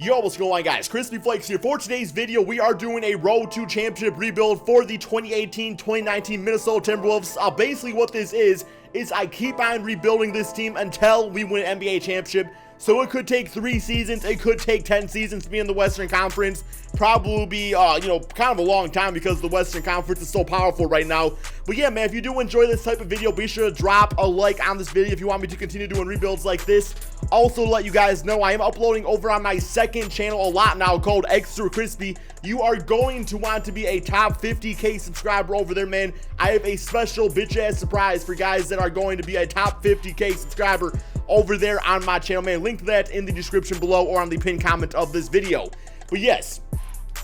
Yo, what's going on, guys? KrispyFlakes here. For today's video, we are doing a Road to Championship rebuild for the 2018-2019 Minnesota Timberwolves. Basically, what this is I keep on rebuilding this team until we win an NBA championship. So it could take 3 seasons, it could take 10 seasons to be in the Western Conference. Probably be, kind of a long time because the Western Conference is so powerful right now. But yeah, man, if you do enjoy this type of video, be sure to drop a like on this video if you want me to continue doing rebuilds like this. Also, to let you guys know, I am uploading over on my second channel a lot now called Extra Crispy. You are going to want to be a top 50K subscriber over there, man. I have a special bitch-ass surprise for guys that are going to be a top 50K subscriber over there on my channel, man. Link to that in the description below or on the pinned comment of this video. But yes,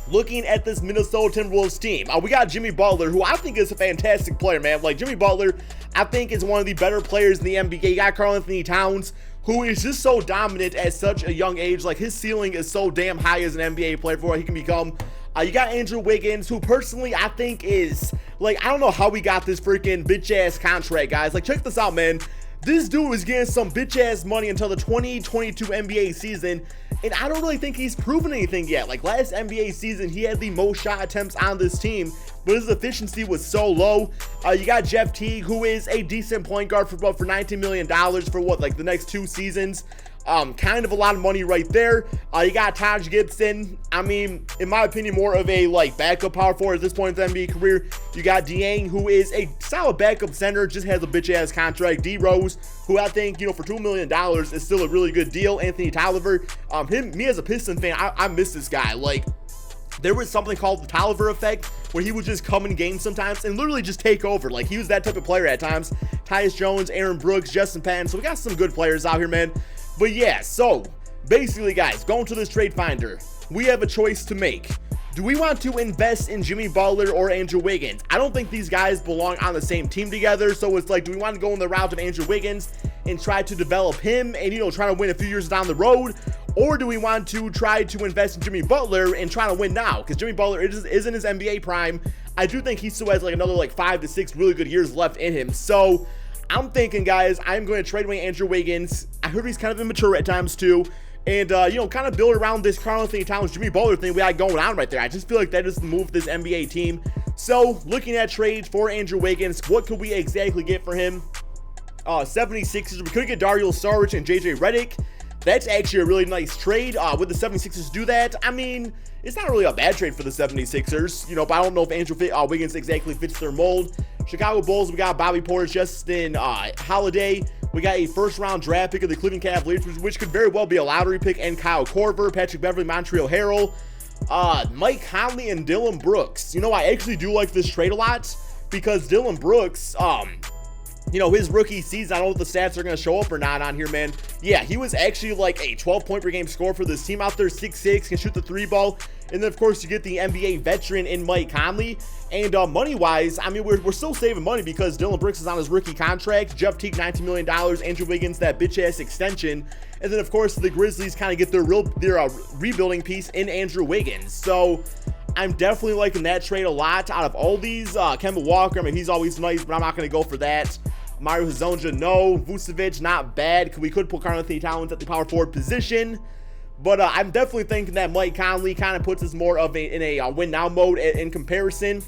looking at this Minnesota Timberwolves team, we got Jimmy Butler, who I think is a fantastic player, man. Like, Jimmy Butler, I think, is one of the better players in the NBA. You got Karl-Anthony Towns, who is just so dominant at such a young age. Like, his ceiling is so damn high as an NBA player for what he can become. You got Andrew Wiggins, who personally I think is, like, I don't know how we got this freaking bitch-ass contract, guys. Like, check this out, man. This dude is getting some bitch-ass money until the 2022 NBA season, and I don't really think he's proven anything yet. Like, last NBA season, he had the most shot attempts on this team, but his efficiency was so low. You got Jeff Teague, who is a decent point guard for $19 million for what, like the next 2 seasons. Kind of a lot of money right there. You got Taj Gibson. I mean, in my opinion, more of a like backup power forward at this point in the NBA career. You got Dieng, who is a solid backup center, just has a bitch ass contract. D Rose, who I think, for $2 million is still a really good deal. Anthony Tolliver. Me as a Piston fan, I miss this guy. Like, there was something called the Tolliver effect where he would just come in games sometimes and literally just take over. Like, he was that type of player at times. Tyus Jones, Aaron Brooks, Justin Patton. So we got some good players out here, man. But yeah, so basically, guys, going to this trade finder, we have a choice to make. Do we want to invest in Jimmy Butler or Andrew Wiggins? I don't think these guys belong on the same team together. So it's like, do we want to go in the route of Andrew Wiggins and try to develop him and, try to win a few years down the road? Or do we want to try to invest in Jimmy Butler and try to win now? Because Jimmy Butler is in his NBA prime. I do think he still has like another 5 to 6 really good years left in him. So I'm thinking, guys, I'm going to trade away Andrew Wiggins. I heard he's kind of immature at times too. And, kind of build around this Karl-Anthony Towns, Jimmy Butler thing we got going on right there. I just feel like that is the move for this NBA team. So, looking at trades for Andrew Wiggins, what could we exactly get for him? 76ers, we could get Dario Saric and JJ Redick. That's actually a really nice trade. Would the 76ers do that? I mean, it's not really a bad trade for the 76ers, but I don't know if Andrew Wiggins exactly fits their mold. Chicago Bulls, we got Bobby Portis, Justin Holiday. We got a first-round draft pick of the Cleveland Cavaliers, which could very well be a lottery pick, and Kyle Korver, Patrick Beverley, Montreal Harrell, Mike Conley, and Dylan Brooks. I actually do like this trade a lot because Dylan Brooks, his rookie season, I don't know if the stats are going to show up or not on here, man. Yeah, he was actually like a 12-point per game scorer for this team out there, 6'6", can shoot the 3 ball. And then, of course, you get the NBA veteran in Mike Conley. And money-wise, I mean, we're still saving money because Dylan Brooks is on his rookie contract. Jeff Teague, $19 million. Andrew Wiggins, that bitch-ass extension. And then, of course, the Grizzlies kind of get their rebuilding piece in Andrew Wiggins. So I'm definitely liking that trade a lot. Out of all these, Kemba Walker, I mean, he's always nice, but I'm not going to go for that. Mario Hezonja, no. Vucevic, not bad. We could put Karl-Anthony Towns at the power forward position. But I'm definitely thinking that Mike Conley kind of puts us more of in a win-now mode in comparison.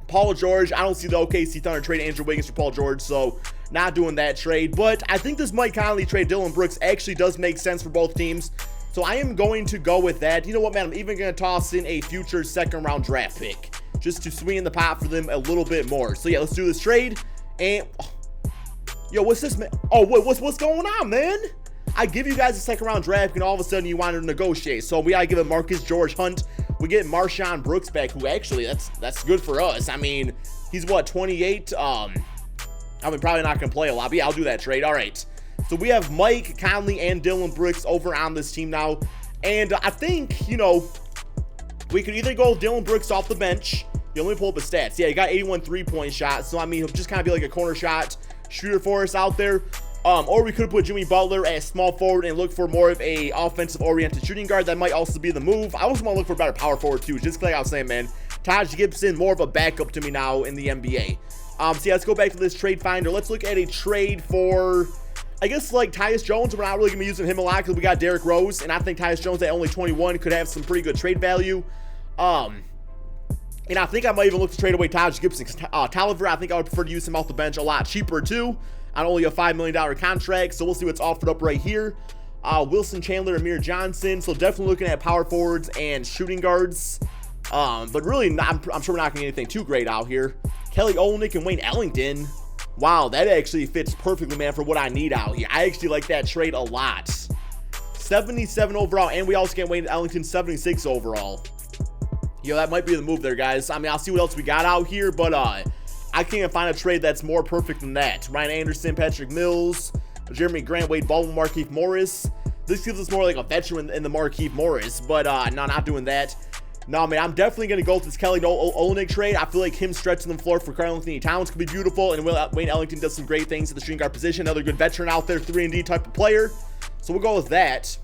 Paul George, I don't see the OKC Thunder trade Andrew Wiggins for Paul George, so not doing that trade. But I think this Mike Conley trade, Dylan Brooks, actually does make sense for both teams. So I am going to go with that. You know what, man? I'm even going to toss in a future second-round draft pick just to swing in the pot for them a little bit more. So yeah, let's do this trade. And yo, what's this, man? Oh, what's going on, man? I give you guys a second-round draft pick, and all of a sudden you want to negotiate. So we gotta give it Marcus George Hunt. We get Marshawn Brooks back, who actually that's good for us. I mean, he's what, 28? I mean, probably not gonna play a lot, but yeah, I'll do that trade. All right. So we have Mike Conley and Dylan Brooks over on this team now, and I think we could either go with Dylan Brooks off the bench. You only pull up his stats. Yeah, he got 81 3-point shots. So I mean, he'll just kind of be like a corner shot shooter for us out there. Or we could put Jimmy Butler as small forward and look for more of a offensive-oriented shooting guard. That might also be the move. I also want to look for a better power forward, too. Just like I was saying, man. Taj Gibson, more of a backup to me now in the NBA. So yeah, let's go back to this trade finder. Let's look at a trade for, I guess like Tyus Jones, we're not really going to be using him a lot because we got Derrick Rose, and I think Tyus Jones at only 21 could have some pretty good trade value. And I think I might even look to trade away Taj Gibson. Tolliver, I think I would prefer to use him off the bench a lot cheaper too, on only a $5 million contract. So we'll see what's offered up right here. Wilson Chandler, Amir Johnson. So definitely looking at power forwards and shooting guards. But really, I'm sure we're not going to get anything too great out here. Kelly Olynyk and Wayne Ellington. Wow, that actually fits perfectly, man, for what I need out here. I actually like that trade a lot. 77 overall, and we also get Wayne Ellington 76 overall. Yo, that might be the move there, guys. I mean, I'll see what else we got out here, but I can't find a trade that's more perfect than that. Ryan Anderson, Patrick Mills, Jeremy Grant, Wade Baldwin, Markieff Morris. This gives us more like a veteran in the Markieff Morris, but no, not doing that. No, man, I'm definitely going to go with this Kelly Olynyk trade. I feel like him stretching the floor for Karl-Anthony Towns could be beautiful, and Wayne Ellington does some great things at the shooting guard position. Another good veteran out there, 3-and-D type of player. So we'll go with that.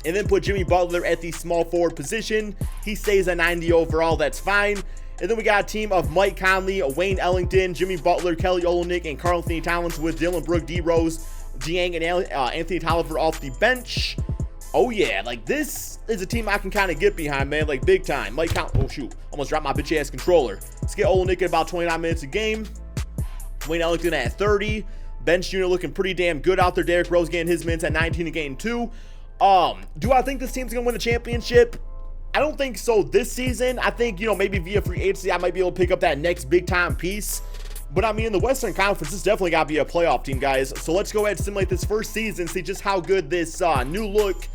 And then put Jimmy Butler at the small forward position. He stays at 90 overall. That's fine. And then we got a team of Mike Conley, Wayne Ellington, Jimmy Butler, Kelly Olynyk, and Karl-Anthony Towns with Dylan Brooks, D. Rose, Dieng, and Anthony Tolliver off the bench. Oh, yeah. Like, this is a team I can kind of get behind, man. Like, big time. Mike Conley. Oh, shoot. Almost dropped my bitch-ass controller. Let's get Olynyk at about 29 minutes a game. Wayne Ellington at 30. Bench unit looking pretty damn good out there. Derrick Rose getting his minutes at 19 a game, too. Do I think this team's going to win a championship? I don't think so this season. I think, maybe via free agency, I might be able to pick up that next big-time piece. But, I mean, in the Western Conference, this definitely got to be a playoff team, guys. So let's go ahead and simulate this first season, see just how good this new-look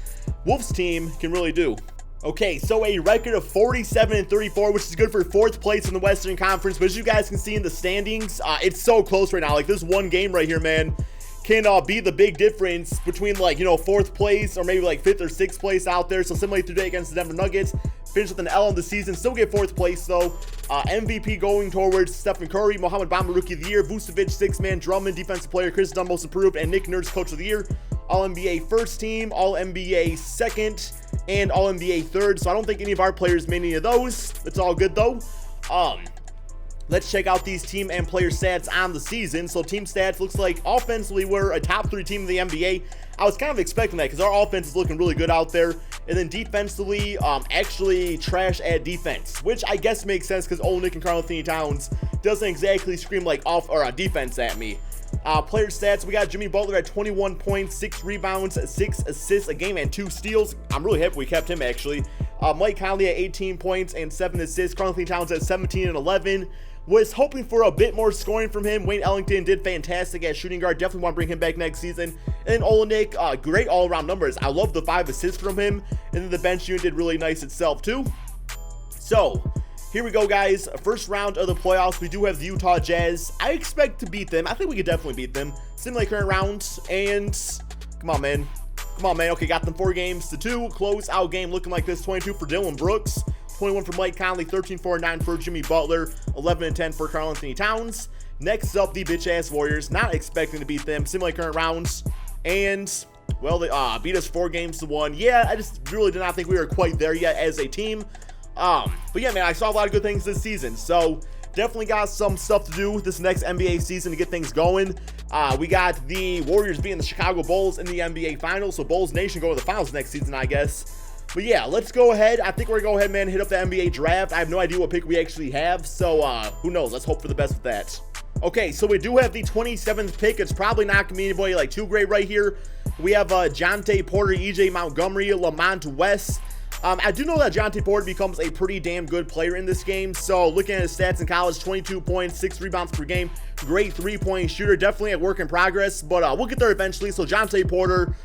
Wolves team can really do. Okay, so a record of 47-34, which is good for 4th place in the Western Conference. But as you guys can see in the standings, it's so close right now. Like, this one game right here, man, can be the big difference between, like, 4th place or maybe like 5th or 6th place out there. So simulate today against the Denver Nuggets, finish with an L in the season, still get 4th place though. MVP going towards Stephen Curry, Mohamed Bamba Rookie of the Year, Vucevic 6-man, Drummond Defensive Player, Chris Dunn Most Improved, and Nick Nurse Coach of the Year. All-NBA first team, All-NBA second, and All-NBA third. So I don't think any of our players made any of those. It's all good though. Let's check out these team and player stats on the season. So team stats, looks like offensively we're a top 3 team in the NBA. I was kind of expecting that because our offense is looking really good out there. And then defensively, actually trash at defense, which I guess makes sense because Olynyk and Karl-Anthony Towns doesn't exactly scream like defense at me. Player stats, we got Jimmy Butler at 21 points, 6 rebounds, 6 assists a game, and 2 steals. I'm really happy we kept him, actually. Mike Conley at 18 points and 7 assists. Karl-Anthony Towns at 17 and 11. Was hoping for a bit more scoring from him. Wayne Ellington did fantastic at shooting guard. Definitely want to bring him back next season. And Olynyk, great all-around numbers. I love the 5 assists from him. And then the bench unit did really nice itself, too. So, here we go, guys. First round of the playoffs. We do have the Utah Jazz. I expect to beat them. I think we could definitely beat them. Simulate current round. And come on, man. Come on, man. Okay, got them 4 games to 2. Close out game looking like this. 22 for Dylan Brooks. 21 for Mike Conley, 13-4-9 for Jimmy Butler, 11-10 for Karl-Anthony Towns. Next up, the bitch-ass Warriors. Not expecting to beat them. Simulate current rounds. And, well, they beat us 4 games to 1. Yeah, I just really did not think we were quite there yet as a team. But yeah, man, I saw a lot of good things this season. So, definitely got some stuff to do this next NBA season to get things going. We got the Warriors beating the Chicago Bulls in the NBA Finals. So, Bulls Nation go to the finals next season, I guess. But yeah, let's go ahead. I think we're going to go ahead, man, hit up the NBA draft. I have no idea what pick we actually have, so who knows? Let's hope for the best with that. Okay, so we do have the 27th pick. It's probably not going to be anybody like too great right here. We have Jonte Porter, EJ Montgomery, Lamont West. I do know that Jonte Porter becomes a pretty damn good player in this game. So looking at his stats in college, 22 points, 6 rebounds per game. Great 3-point shooter. Definitely a work in progress, but we'll get there eventually. So Jonte Porter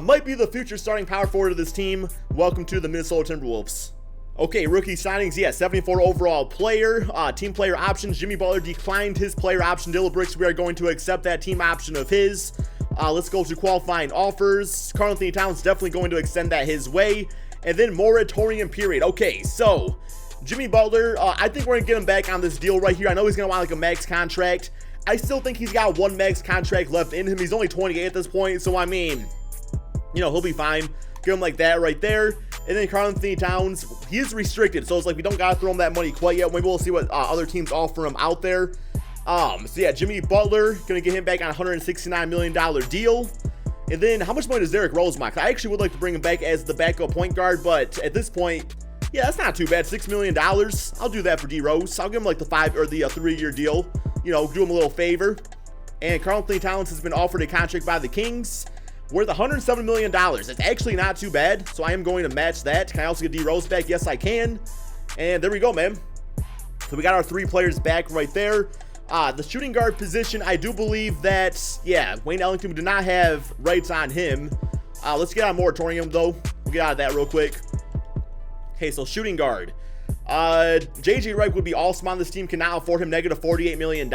might be the future starting power forward of this team. Welcome to the Minnesota Timberwolves. Okay, rookie signings, yeah, 74 overall player. Team player options, Jimmy Butler declined his player option. Dylan Brooks, we are going to accept that team option of his. Let's go to qualifying offers. Karl-Anthony Towns definitely going to extend that his way. And then moratorium period. Okay, so Jimmy Butler, I think we're going to get him back on this deal right here. I know he's going to want like a max contract. I still think he's got 1 max contract left in him. He's only 28 at this point, so I mean, he'll be fine. Give him like that right there. And then Karl-Anthony Towns, he is restricted, so it's like we don't got to throw him that money quite yet. Maybe we'll see what other teams offer him out there. So yeah, Jimmy Butler, gonna get him back on a $169 million deal. And then how much money does Derrick Rose make? I actually would like to bring him back as the backup point guard, but at this point, yeah, that's not too bad. $6 million. I'll do that for D Rose. I'll give him like the 3-year deal. You know, do him a little favor. And Karl-Anthony Towns has been offered a contract by the Kings worth $107 million. It's actually not too bad, so I am going to match that. Can I also get D Rose back? Yes, I can. And there we go, man. So we got our 3 players back right there. The shooting guard position, I do believe that, yeah, Wayne Ellington did not have rights on him. Let's get on moratorium, though. We'll get out of that real quick. Okay, so shooting guard. JJ Redick would be awesome on this team. Cannot afford him negative $48 million.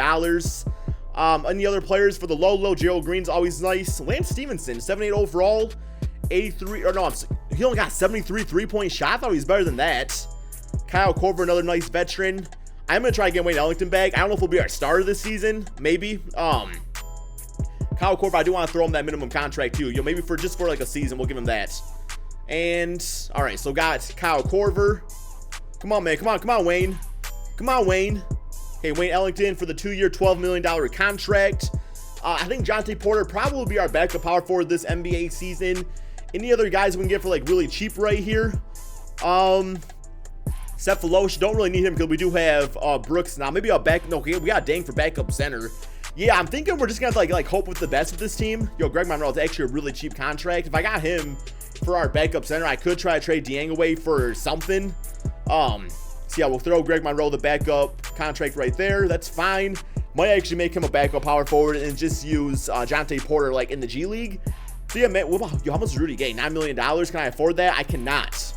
Any other players for the low? Gerald Green's always nice. Lance Stevenson, 78 overall, 83, or no, he only got 73 3-point shot. I thought he was better than that. Kyle Korver, another nice veteran. I'm going to try to get Wayne Ellington back. I don't know if he'll be our starter this season. Maybe. Kyle Korver, I do want to throw him that minimum contract too. Maybe for like a season, we'll give him that. And, all right, so got Kyle Korver. Come on, man. Come on, Wayne. Come on, Wayne. Okay, Wayne Ellington for the 2-year, $12 million contract. I think Jontay Porter probably will be our backup power forward this NBA season. Any other guys we can get for like really cheap right here? Seth Velosh, don't really need him because we do have Brooks now. Maybe we got Dang for backup center. Yeah, I'm thinking we're just gonna like hope with the best with this team. Greg Monroe is actually a really cheap contract. If I got him for our backup center, I could try to trade Dieng away for something. So yeah, we'll throw Greg Monroe the backup contract right there. That's fine. Might actually make him a backup power forward and just use Jontay Porter like in the G League. So yeah, man, how much is Rudy Gay? $9 million. Can I afford that? I cannot.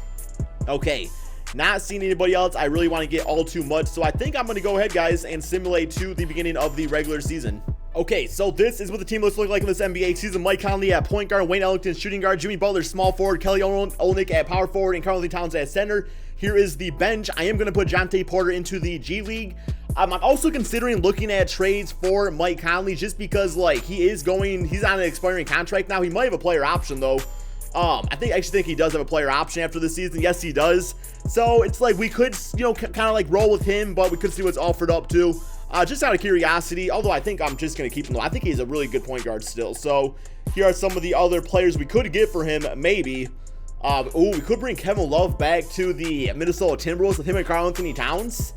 Okay. Not seeing anybody else I really want to get all too much, so I think I'm going to go ahead, guys, and simulate to the beginning of the regular season. Okay, so this is what the team looks like in this NBA season. Mike Conley at point guard, Wayne Ellington shooting guard, Jimmy Butler small forward, Kelly Olynyk at power forward, and Karl-Anthony Towns at center. Here is the bench. I am going to put Jontay Porter into the G League. I'm also considering looking at trades for Mike Conley just because, like, he's on an expiring contract now. He might have a player option, though. I actually think he does have a player option after the season. Yes, he does. So it's like we could, kind of like roll with him, but we could see what's offered up to. Just out of curiosity, although I think I'm just going to keep him though. I think he's a really good point guard still. So here are some of the other players we could get for him, maybe. We could bring Kevin Love back to the Minnesota Timberwolves with him and Karl-Anthony Towns.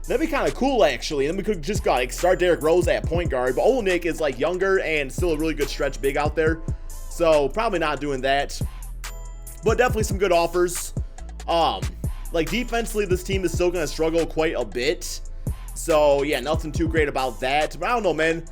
That'd be kind of cool, actually. And then we could just start Derrick Rose at point guard. But Olynyk is like younger and still a really good stretch big out there. So probably not doing that, but definitely some good offers. Like defensively, this team is still going to struggle quite a bit. So yeah, nothing too great about that. But I don't know, man.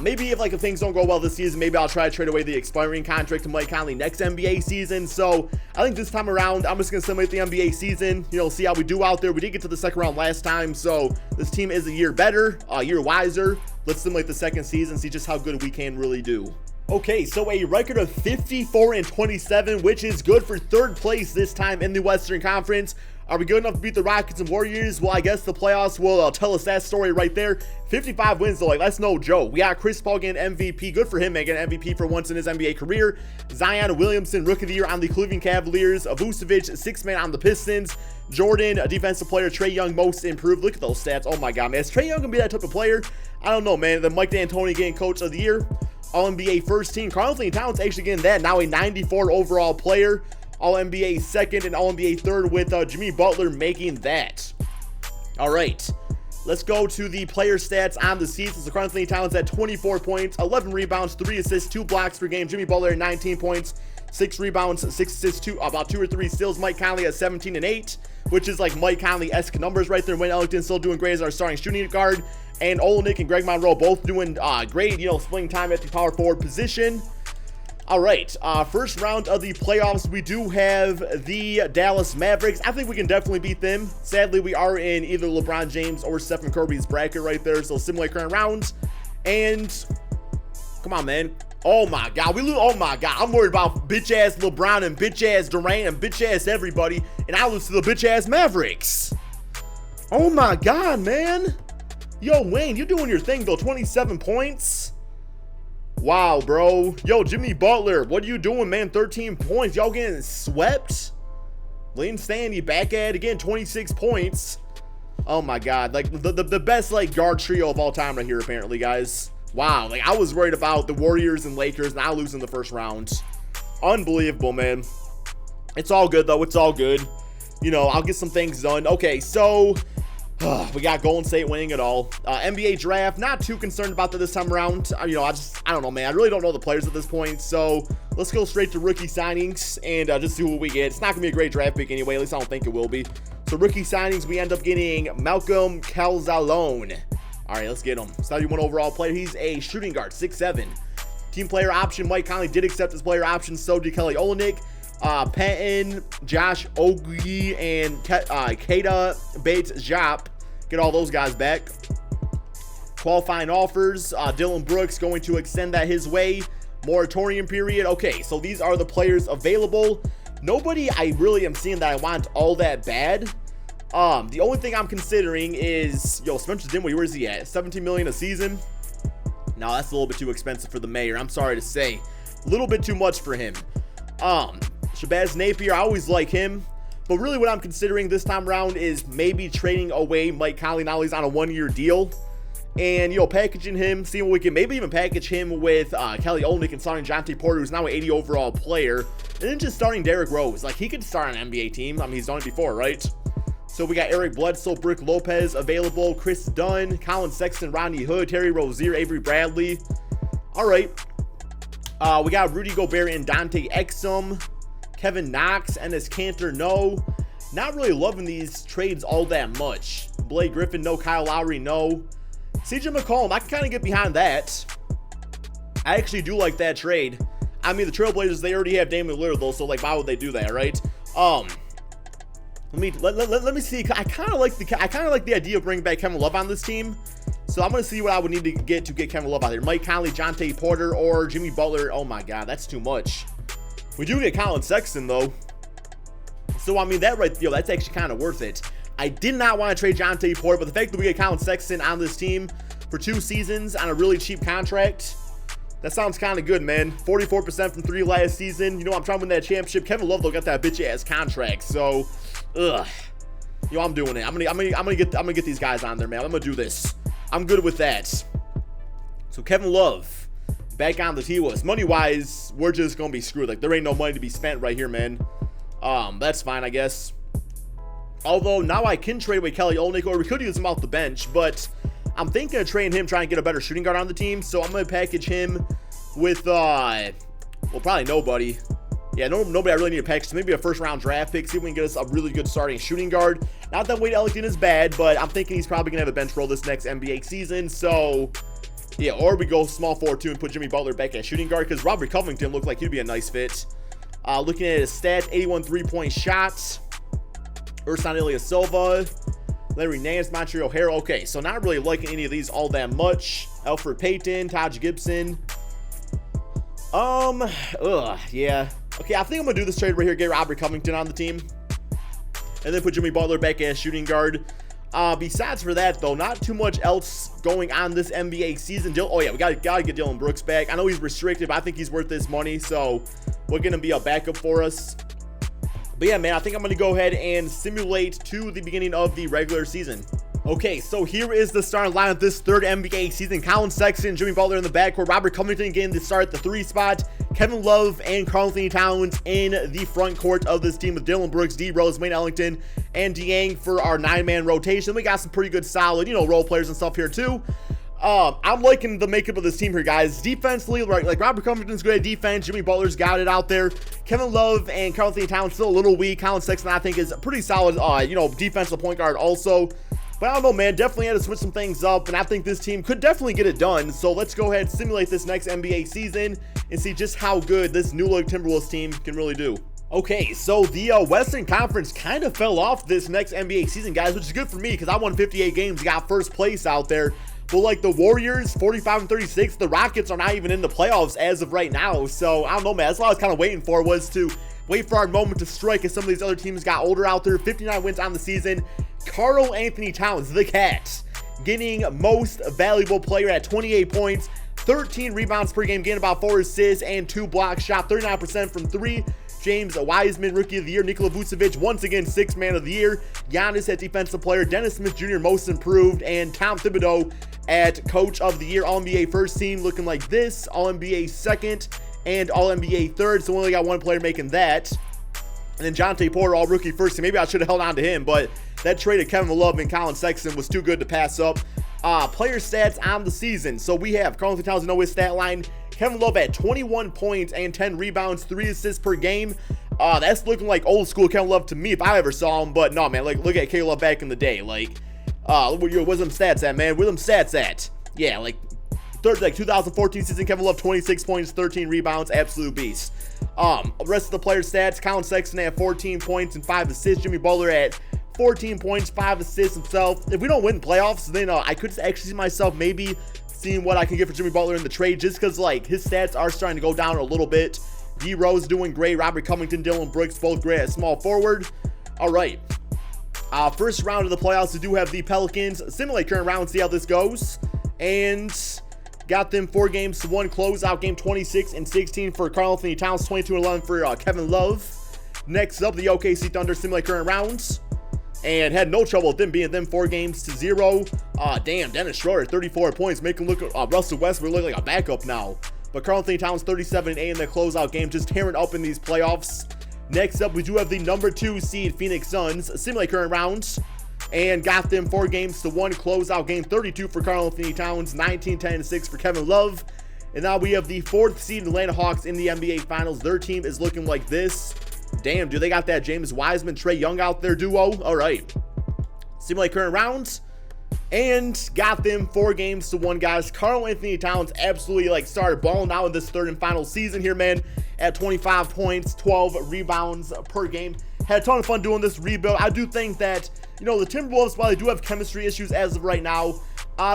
Maybe if things don't go well this season, maybe I'll try to trade away the expiring contract to Mike Conley next NBA season. So I think this time around, I'm just going to simulate the NBA season, see how we do out there. We did get to the second round last time, so this team is a year better, a year wiser. Let's simulate the second season, see just how good we can really do. Okay, so a record of 54-27, which is good for third place this time in the Western Conference. Are we good enough to beat the Rockets and Warriors? Well, I guess the playoffs will tell us that story right there. 55 wins, though, that's no joke. We got Chris Paul getting MVP. Good for him, man, getting MVP for once in his NBA career. Zion Williamson, Rookie of the Year on the Cleveland Cavaliers. Vucevic, sixth man on the Pistons. Jordan, a defensive player. Trae Young, most improved. Look at those stats. Oh, my God, man. Is Trae Young going to be that type of player? I don't know, man. Then Mike D'Antoni getting Coach of the Year. All-NBA first team. Karl-Anthony Towns actually getting that. Now a 94 overall player. All-NBA second and All-NBA third with Jimmy Butler making that. All right. Let's go to the player stats on the season. So Karl-Anthony Towns at 24 points, 11 rebounds, 3 assists, 2 blocks per game. Jimmy Butler at 19 points, 6 rebounds, 6 assists, about 2 or 3 steals. Mike Conley at 17 and 8, which is like Mike Conley-esque numbers right there. Wayne Ellington still doing great as our starting shooting guard. And Olynyk and Greg Monroe both doing great, splitting time at the power forward position. All right, first round of the playoffs, we do have the Dallas Mavericks. I think we can definitely beat them. Sadly, we are in either LeBron James or Stephen Curry's bracket right there, so simulate current rounds. And come on, man. Oh my God, we lose. Oh my God, I'm worried about bitch ass LeBron and bitch ass Durant and bitch ass everybody, and I lose to the bitch ass Mavericks. Oh my God, man. Yo, Wayne, you doing your thing though. 27 points. Wow, bro. Yo, Jimmy Butler, what are you doing, man? 13 points. Y'all getting swept. Lynn Stanley back at it again, 26 points. Oh my god, like the best like guard trio of all time right here apparently, guys. Wow, like I was worried about the Warriors and Lakers now losing the first round. Unbelievable, man. It's all good though, it's all good. You know, I'll get some things done. Okay, so we got Golden State winning it all. NBA draft, not too concerned about that this time around. You know, I don't know, man. I really don't know the players at this point. So let's go straight to rookie signings and just see what we get. It's not going to be a great draft pick anyway. At least I don't think it will be. So rookie signings, we end up getting Malcolm Calzalone. All right, let's get him. 71 overall player. He's a shooting guard, 6'7". Team player option, Mike Conley did accept his player option. So did Kelly Olynyk. Patton, Josh Okogie, and Keita Bates-Diop. Get all those guys back. Qualifying offers. Dylan Brooks going to extend that his way. Moratorium period. Okay, so these are the players available. Nobody I really am seeing that I want all that bad. The only thing I'm considering is, Spencer Dinwiddie, where's he at? 17 million a season? No, that's a little bit too expensive for the mayor. I'm sorry to say. A little bit too much for him. Shabazz Napier, I always like him. But really what I'm considering this time around is maybe trading away Mike Conley. Now he's on a 1-year deal. And, packaging him, seeing what we can maybe even package him with Kelly Olynyk and starting Jonte Porter, who's now an 80 overall player. And then just starting Derrick Rose. Like, he could start on an NBA team. I mean, he's done it before, right? So we got Eric Bledsoe, Brook Lopez available, Chris Dunn, Colin Sexton, Rodney Hood, Terry Rozier, Avery Bradley. All right. We got Rudy Gobert and Dante Exum. Kevin Knox, Enes Kanter, no. Not really loving these trades all that much. Blake Griffin, no. Kyle Lowry, no. CJ McCollum, I can kind of get behind that. I actually do like that trade. I mean, the Trailblazers, they already have Damian Lillard, though, so, like, why would they do that, right? Let me see. I kind of like the idea of bringing back Kevin Love on this team. So I'm going to see what I would need to get Kevin Love out there. Mike Conley, Jonte Porter, or Jimmy Butler. Oh, my God, that's too much. We do get Colin Sexton, though. So, I mean, that's actually kind of worth it. I did not want to trade Jonte Porter, but the fact that we get Colin Sexton on this team for 2 seasons on a really cheap contract, that sounds kind of good, man. 44% from 3 last season. I'm trying to win that championship. Kevin Love, though, got that bitch-ass contract. So, I'm doing it. I'm gonna get these guys on there, man. I'm gonna do this. I'm good with that. So, Kevin Love. Back on the T-List. Money-wise, we're just going to be screwed. Like, there ain't no money to be spent right here, man. That's fine, I guess. Although, now I can trade away Kelly Olynyk, or we could use him off the bench, but I'm thinking of trading him, trying to get a better shooting guard on the team, so I'm going to package him with, well, probably nobody. Yeah, nobody I really need to package. So maybe a first-round draft pick, see if we can get us a really good starting shooting guard. Not that Wade Ellington is bad, but I'm thinking he's probably going to have a bench role this next NBA season, so... yeah, or we go small forward too and put Jimmy Butler back at shooting guard because Robert Covington looked like he'd be a nice fit. Looking at his stats, 81 3-point shots. Ersan Ilyasova, Larry Nance, Montreal Harrell. Okay, so not really liking any of these all that much. Alfred Payton, Taj Gibson. Yeah. Okay, I think I'm gonna do this trade right here. Get Robert Covington on the team, and then put Jimmy Butler back as shooting guard. Besides for that, though, not too much else going on this NBA season. We gotta get Dylan Brooks back. I know he's restricted, but I think he's worth this money, so we're gonna be a backup for us. But yeah, man, I think I'm gonna go ahead and simulate to the beginning of the regular season. Okay, so here is the starting lineup this third NBA season. Colin Sexton, Jimmy Butler in the backcourt, Robert Covington getting the start at the 3 spot, Kevin Love and Karl-Anthony Towns in the front court of this team with Dylan Brooks, D. Rose, Wayne Ellington, and Dieng for our 9-man rotation. We got some pretty good solid, role players and stuff here too. I'm liking the makeup of this team here, guys. Defensively, like Robert Covington's good at defense. Jimmy Butler's got it out there. Kevin Love and Karl-Anthony Towns still a little weak. Colin Sexton, I think, is a pretty solid, defensive point guard also. But I don't know, man. Definitely had to switch some things up, and I think this team could definitely get it done. So let's go ahead and simulate this next NBA season and see just how good this new look Timberwolves team can really do. Okay, so the Western Conference kind of fell off this next NBA season, guys, which is good for me because I won 58 games, got first place out there. But like the Warriors, 45-36, the Rockets are not even in the playoffs as of right now. So I don't know, man. That's what I was kind of waiting for, was to wait for our moment to strike as some of these other teams got older out there. 59 wins on the season. Karl-Anthony Towns, the Cat, getting most valuable player at 28 points, 13 rebounds per game, getting about 4 assists and 2 blocks, shot 39% from 3. James Wiseman, Rookie of the Year. Nikola Vucevic, once again, 6th Man of the Year. Giannis at Defensive Player. Dennis Smith Jr., Most Improved. And Tom Thibodeau at Coach of the Year. All-NBA First Team looking like this. All-NBA Second and All-NBA Third. So we only got one player making that. And then Jonte Porter, All-Rookie First Team. Maybe I should have held on to him, but that trade of Kevin Love and Colin Sexton was too good to pass up. Player stats on the season. So we have Karl Anthony Towns, you know his stat line. Kevin Love at 21 points and 10 rebounds, 3 assists per game. That's looking like old school Kevin Love to me if I ever saw him. But no, man, like look at K Love back in the day. Like, where's them stats at, man? Where them stats at? Yeah, like 2014 season, Kevin Love 26 points, 13 rebounds, absolute beast. Rest of the player stats: Colin Sexton at 14 points and 5 assists. Jimmy Butler at 14 points, 5 assists himself. If we don't win playoffs, then I could actually see myself maybe seeing what I can get for Jimmy Butler in the trade, just because like his stats are starting to go down a little bit. D Rose doing great. Robert Covington, Dylan Brooks, both great at small forward. All right. First round of the playoffs, we do have the Pelicans. Simulate current round, see how this goes. And got them 4 games to 1 closeout game, 26 and 16 for Karl Anthony Towns, 22 and 11 for Kevin Love. Next up, the OKC Thunder simulate current rounds. And had no trouble with them being 4 games to 0. Damn, Dennis Schroeder, 34 points, making look Russell Westbrook look like a backup now. But Karl Anthony Towns, 37 and 8 in the closeout game, just tearing up in these playoffs. Next up, we do have the number 2 seed Phoenix Suns simulate current rounds. And got them 4 games to 1 closeout game, 32 for Karl Anthony Towns, 19, 10, and 6 for Kevin Love. And now we have the 4th seed Atlanta Hawks in the NBA Finals. Their team is looking like this. Damn, dude, they got that James Wiseman, Trae Young out there duo. All right. Simulate current rounds. And got them 4 games to 1, guys. Karl Anthony Towns absolutely like started balling out in this 3rd and final season here, man. At 25 points, 12 rebounds per game. Had a ton of fun doing this rebuild. I do think that, you know, the Timberwolves, while they do have chemistry issues as of right now,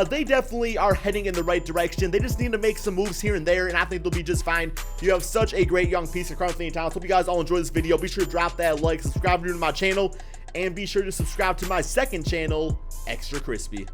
they definitely are heading in the right direction. They just need to make some moves here and there, and I think they'll be just fine. You have such a great young piece of Karl Anthony Towns. Hope you guys all enjoy this video. Be sure to drop that like, subscribe if you're new to my channel, and be sure to subscribe to my second channel, Extra Crispy.